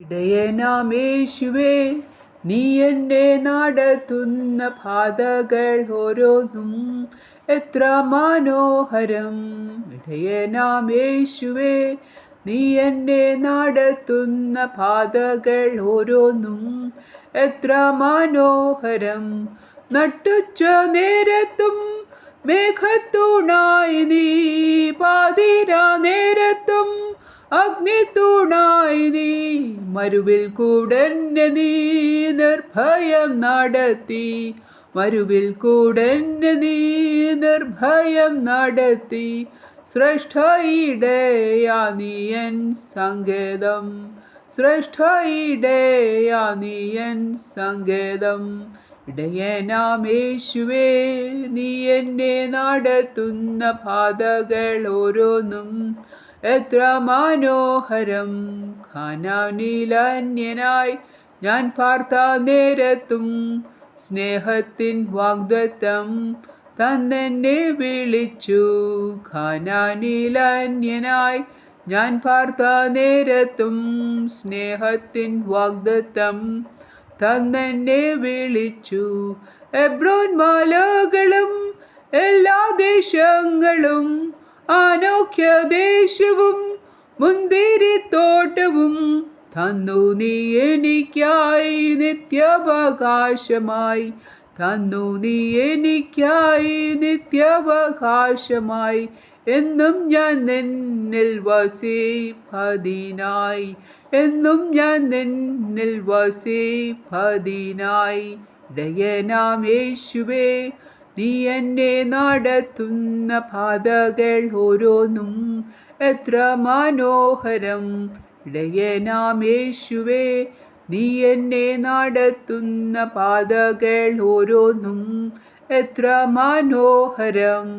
ഇടയനാമേശുവേ, നീ എന്നെ നടത്തുന്ന പാതകൾ ഓരോന്നും എത്ര മനോഹരം. ഇടയനാമേശുവേ, നീ എന്നെ നടത്തുന്ന പാതകൾ ഓരോന്നും എത്ര മനോഹരം. നട്ടുച്ച നേരത്തും മേഘത്തൂണായി നീ, പാതിരാ നേരത്തും അഗ്നിത്തൂണായി നീ, മരുവിൽ കൂടെന്നെ നീ നിർഭയം നടത്തി. മരുവിൽ കൂടെന്നെ നീ നിർഭയം നടത്തി. ശ്രേഷ്ഠയിടയാ നീ എൻ സങ്കേതം, ശ്രേഷ്ഠയിടയാ നീ എൻ സങ്കേതം. ഇടയനാമേശുവേ, നീ എന്നെ നടത്തുന്ന പാതകൾ ഓരോന്നും എത്ര മനോഹരം. കാനാനിൽ അന്യനായി ഞാൻ പാർത്ത നേരത്തും സ്നേഹത്തിൻ വാഗ്ദത്തം തന്നെന്നെ വിളിച്ചു. കാനാനിൽ അന്യനായി ഞാൻ പാർത്ത നേരത്തും സ്നേഹത്തിൻ വാഗ്ദത്തം തന്നെന്നെ വിളിച്ചു. എബ്രോൻ മലകളും എല്ലാ ദേശങ്ങളും ആനോക്യദേശവും മുന്തിരിത്തോട്ടവും തന്നു നീ എനിക്കായി നിത്യാവകാശമായി. തന്നു നീ എനിക്കായി നിത്യാവകാശമായി. എന്നും ഞാൻ നിന്നിൽ വസിപ്പതിനായി, എന്നും ഞാൻ നിന്നിൽ വസിപ്പതിനായി. ഇടയനാമേശുവേ, നീ എന്നെ നടത്തുന്ന പാതകൾ ഓരോന്നും എത്ര മനോഹരം. ഇടയനാമേശുവേ, നീ എന്നെ നടത്തുന്ന പാതകൾ ഓരോന്നും എത്ര മനോഹരം.